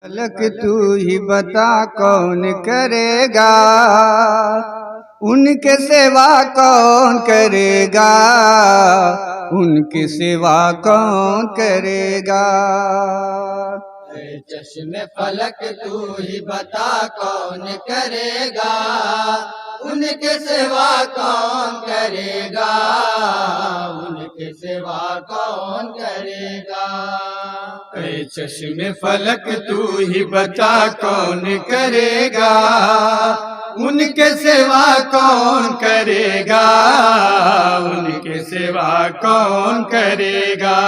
فلک تو ہی بتا کون کرے گا، ان کے سوا کون کرے گا، ان کے سوا کون کرے گا۔ اے چشم فلک تو ہی بتا کون کرے گا، ان کے سوا کون کرے گا، ان کے سوا کون کرے گا۔ اے چشم فلک تو ہی بتا کون کرے گا، ان کے سوا کون کرے گا، ان کے سوا کون کرے گا۔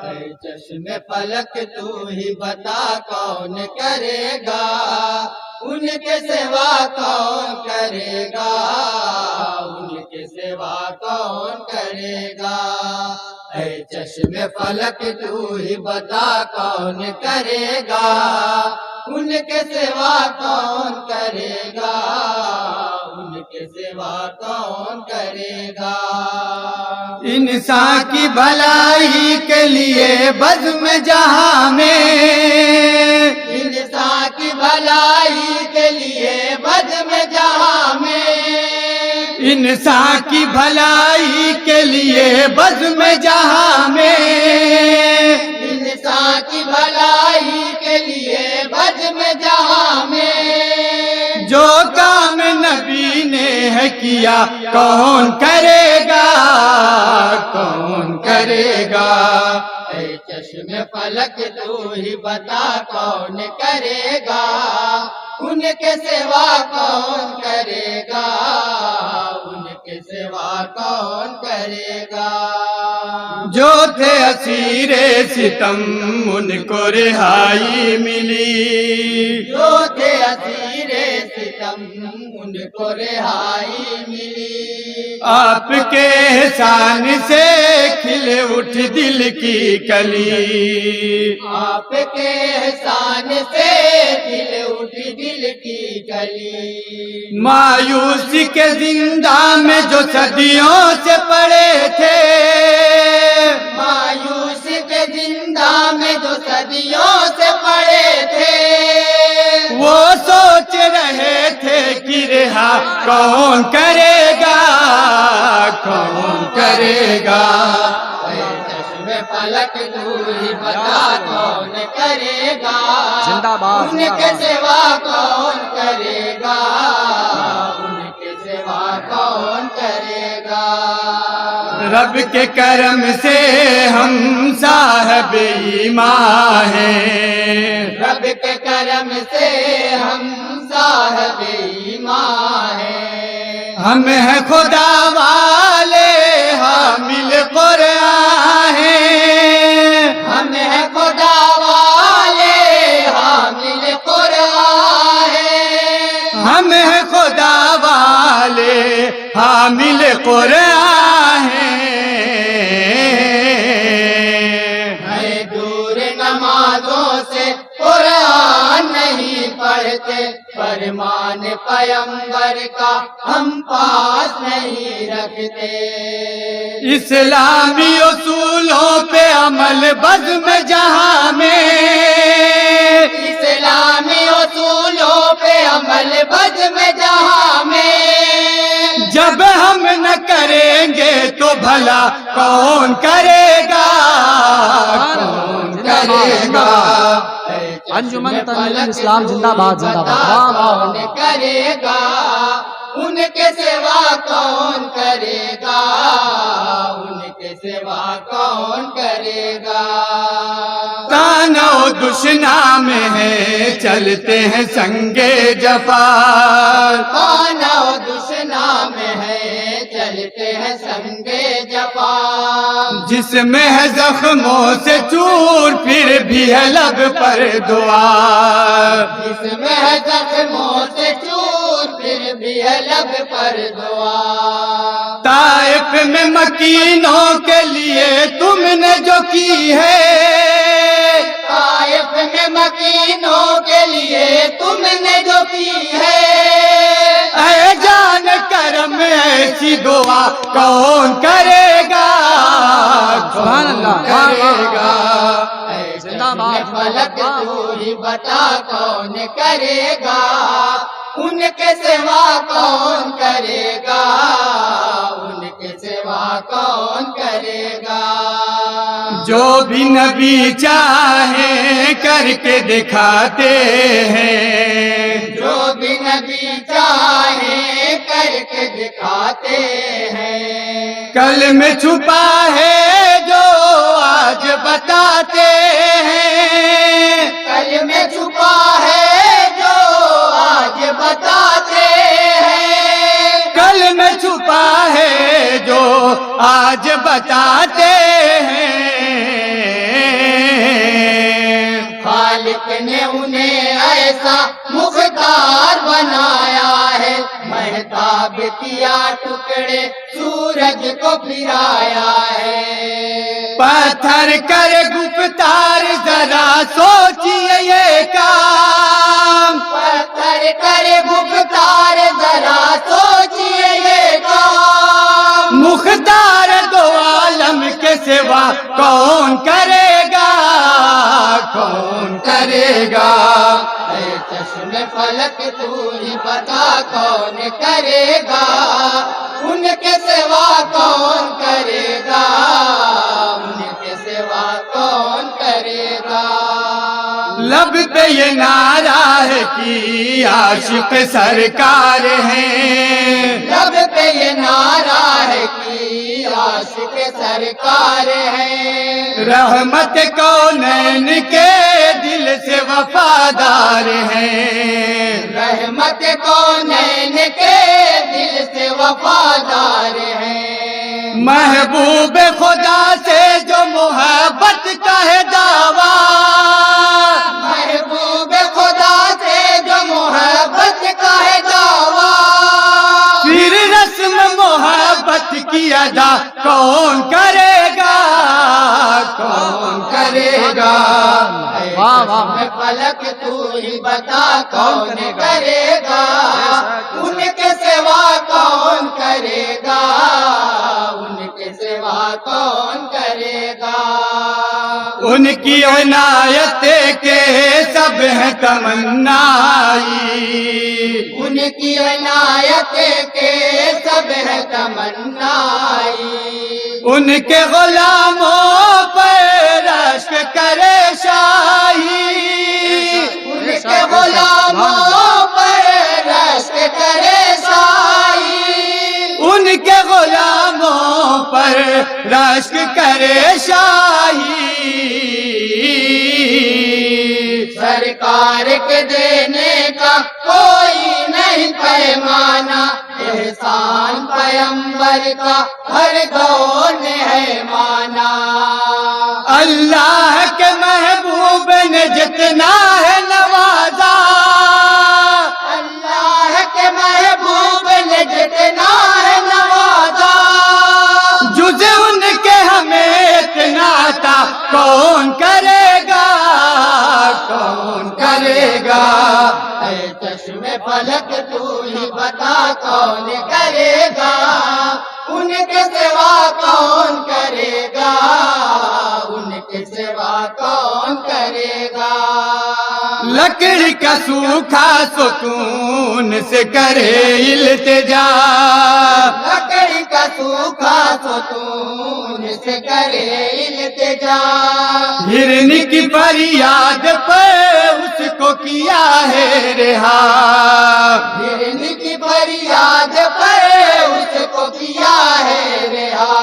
اے چشم فلک تو ہی بتا کون کرے گا، ان کے سوا کون کرے گا، ان کے سوا کون کرے گا۔ اے چشم فلک تو ہی بتا کون کرے گا، ان کے سوا کون کرے گا، ان کے سوا کون کرے گا۔ انسان کی بھلائی کے لیے بزم جہاں میں، انسان کی بھلائی کے لیے بزم جہاں میں، انسان کی بھلائی کے لیے بزم جہاں میں، انسان کی بھلائی کے لیے بزم جہاں میں، جو کام نبی نے ہے کیا کون کرے گا، کون کرے گا۔ اے چشم فلک تو ہی بتا کون کرے گا، ان کے سوا کون کرے گا، ان کے سوا کون کرے گا۔ جو تھے اسیر ستم ان کو رہائی ملی، جو تھے اسیر ستم ان کو رہائی ملی، آپ کے احسان سے کھل اٹھ دل کی کلی، آپ کے احسان سے کھل اٹھ دل کی کلی۔ مایوسی کے زندان میں جو صدیوں سے پڑے تھے، مایوسی کے زندان میں جو صدیوں سے پڑے تھے، وہ سوچ رہے تھے کہ رہا کون کرے گا، کون کرے گا۔ اے چشم فلک تو ہی بتا کون کرے گا، ان کے سوا کون کرے گا، ان کے سوا کون کرے گا۔ رب کے کرم سے ہم صاحب ایمان ہیں، رب کے کرم سے ہم صاحب ایمان ہیں، ہم ہیں خدا والے حامل قرآن ہیں، ہم ہیں خدا والے حامل قرآن ہیں، ہم ہیں خدا والے حامل قرآن ہیں۔ ہے دور نمازوں سے قرآن نہیں پڑھتے، فرمان پیغمبر کا ہم پاس نہیں رکھتے، اسلامی اصولوں پہ عمل بزم جہاں میں، اسلامی اصولوں پہ عمل بزم جہاں میں، جب ہم نہ کریں گے تو بھلا کون کرے گا، کون کرے گا۔ انجمن ترمیم اسلام زندہ باد زندہ باد۔ کون کرے گا، ان کے سوا کون کرے گا، ان کے سوا کون کرے گا۔ تانا و دشنا میں ہے چلتے ہیں سنگے جفا، خانہ و دشنا میں ہے چلتے ہیں سنگے جفا، جس میں ہے زخموں سے چور پھر بھی ہے لب پر دعا، جس میں ہے زخموں سے چور پھر بھی ہے لب پر دعا۔ طائف میں مکینوں کے لیے تم نے جو کی ہے، طائف میں مکینوں کے لیے تم نے جو کی ہے، اے جان کرم ایسی دعا کون کرے گا، سبحان اللہ، کرے گا۔ اے زندہ چشم فلک تو ہی بتا کون کرے گا، ان کے سوا کون کرے گا، ان کے سوا کون کرے گا۔ جو بھی نبی چاہے کر کے دکھاتے ہیں، جو بھی نبی چاہے کر کے دکھاتے ہیں، کل میں چھپا ہے جو آج بتاتے ہیں، کل میں چھپا ہے جو آج بتاتے ہیں، کل میں چھپا ہے جو آج بتاتے ہیں۔ خالق نے انہیں ایسا مختار بنایا ہے، مہتاب کیا ٹکڑے سورج کو پھرایا ہے۔ پتھر کرے گفتار ذرا سوچیے یہ کام، پتھر کرے گفتار ذرا سوچیے یہ کام، مختار دو عالم کے سوا کون کرے گا، کون کرے گا۔ اے چشم فلک تو ہی بتا کون کرے گا، ان کے سوا کون کرے گا، ان کے سوا کون کرے گا۔ لب پہ یہ نعرہ ہے کہ عاشق سرکار ہیں، لب پہ یہ نعرہ ہے کہ عاشق سرکار ہے، رحمت کونین کے دل سے وفادار ہیں، رحمت کونین کے دل سے وفادار ہیں، محبوب خدا سے جو محبت کا ہے دعویٰ، محبوب خدا سے جو محبت کا ہے دعویٰ، پھر رسم محبت کی ادا کون کرے گا، کون کرے گا۔ واہ واہ۔ اے فلک تو ہی بتا کون کرے گا، ان کے سوا کون کرے گا، ان کے سوا کون کرے گا۔ ان کی عنایت کے سب ہیں تمنائی، ان کی عنایت کے سب ہے تمنائی، ان کے غلاموں پر رشک کرے شاہی، ان کے غلاموں پر رشک کرے شاہی، ان کے غلاموں پر رشک کرے شاہی۔ سرکار کے دینے کا کوئی نہیں پیمانہ، احسان پیمبر کا ہر دور میں ہے مانا۔ اللہ کے محبوب نے جتنا ہے نوازا، اللہ کے محبوب نے جتنا ہے نوازا، جز ان کے ہمیں اتنا عطا کون کرے گا، کون کرے گا۔ اے چشم فلک تو ہی بتا کون کرے گا، ان کے سوا کون کرے گا، ان کے سوا کون کرے گا۔ لکڑی کا سوکھا ستون سے کرے التجا، لکڑی کا سوکھا ستون سے کرے التجا، ہرن کی فریاد پر اس کو کیا ہے رہا، ہرن کی فریاد پر اس کو کیا ہے رہا۔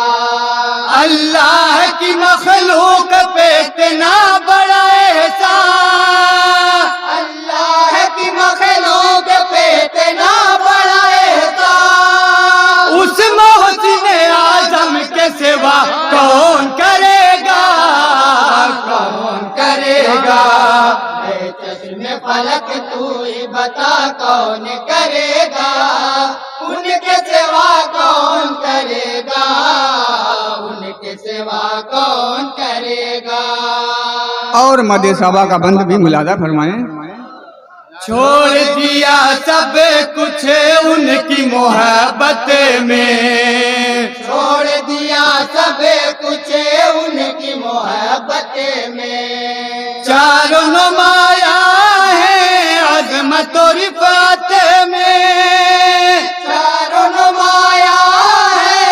اللہ کی مخلوق پہ اتنا بڑا احسان، اللہ کی مخلوق پہ اتنا بڑا احسان، اس محسن اعظم کے سوا کون کرے گا، کون کرے گا۔ اے چشم فلک تو ہی بتا کون کرے گا، ان کے سوا کون کرے گا، ان کے سوا کون کرے گا۔ اور مد صحابہ کا بند بھی ملاحظہ فرمائیں۔ چھوڑ دیا سب کچھ ان کی محبت میں، چھوڑ دیا سب کچھ ان کی محبت میں، چاروں نمایاں ہیں عظمت و رفعت میں، چاروں نمایاں ہے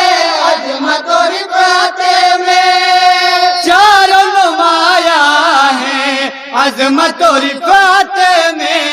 عظمت و رفعت میں، چاروں نمایاں ہیں عظمت و رفعت میں،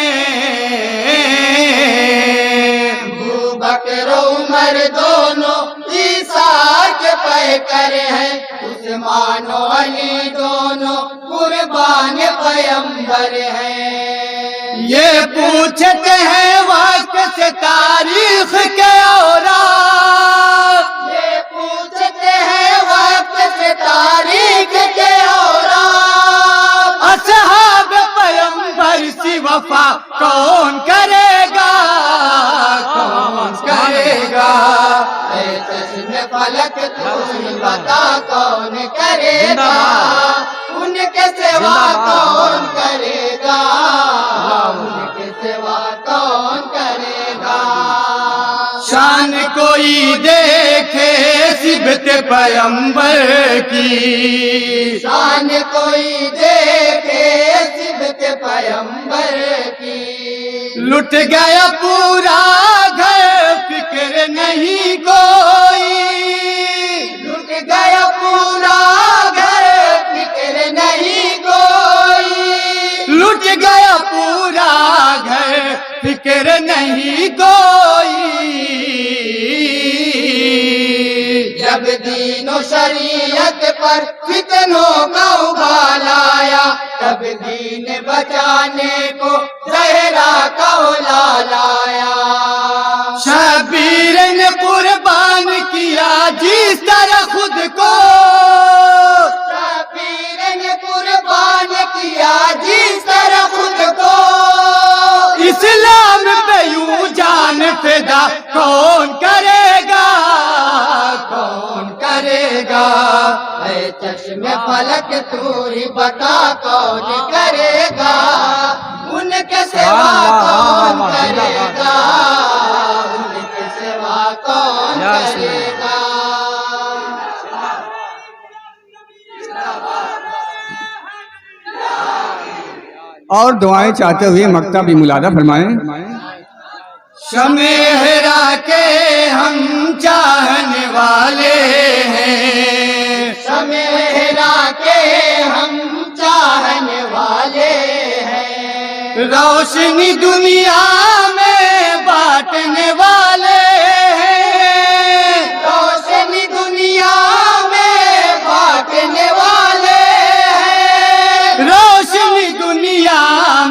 ابو بکر و عمر دونوں عیسیٰ کے پیکر ہیں، عثمان و علی دونوں قربان پیمبر ہیں۔ یہ پوچھتے ہیں وقت سے تاریخ کے اوراق، یہ پوچھتے ہیں وقت سے تاریخ کے اوراق، اصحاب پیمبر سی وفا کون کرے گا، کون کرے گا، اے چشم فلک تو ہی بتا کون کرے گا، ان کے سوا کون کرے گا، ان کے سوا کون کرے گا۔ شان کوئی دیکھے صبت پیمبر کی، شان کوئی دیکھے صبت پیمبر کی، لٹ گیا پورا گھر فکر نہیں کوئی، لٹ گیا پورا گھر فکر نہیں کوئی، لٹ گیا پورا گھر فکر نہیں کوئی، جب دین و شریعت پر فتنوں کا ابال آیا، تب دین بچانے کو زہرا کا اولاد آیا۔ شبیر نے قربان کیا جس طرح خود کو، شبیر نے قربان کیا جس طرح خود کو، اسلام پہ یوں جان فدا کون کرے گا، کون کرے گا، اے چشم فلک تو ہی بتا کون کرے گا، ان کے سوا کون کرے گا، ان کے سوا کون کرے گا۔ اور دعائیں چاہتے ہوئے مقطع بھی ملادہ فرمائیں۔ شمع ہرا کے ہم چاہنے والے ہیں، شمع ہرا کے ہم چاہنے والے ہیں، روشنی دنیا میں بانٹنے والے ہیں، روشنی دنیا میں بانٹنے والے ہیں، روشنی دنیا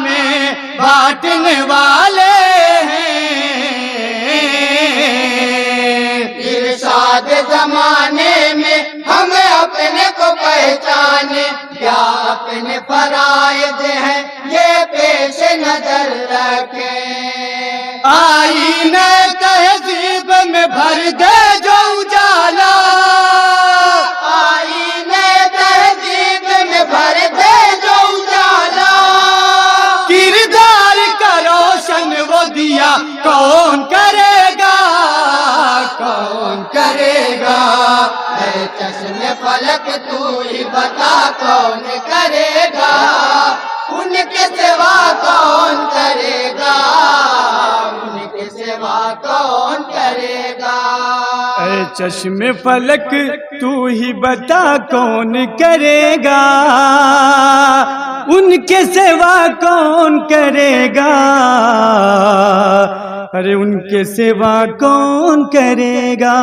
میں بانٹنے والے ہیں، ارشاد زمانے میں ہمیں اپنے کو پہچانے، کیا اپنے فرائض ہیں یہ پیش نظر رکھیں، آئینہ تہذیب میں بھر دے جو اجالا، آئینہ تہذیب میں بھر دے جو اجالا، کردار کا روشن وہ دیا کون کرے گا، کون کرے گا، اے چشم فلک تو ہی بتا کون کرے گا، ان کے سوا کون کرے گا، ان کے سوا کون کرے گا۔ اے چشم فلک تو ہی بتا کون کرے گا، ان کے سوا کون کرے گا، ارے ان کے سوا کون کرے گا۔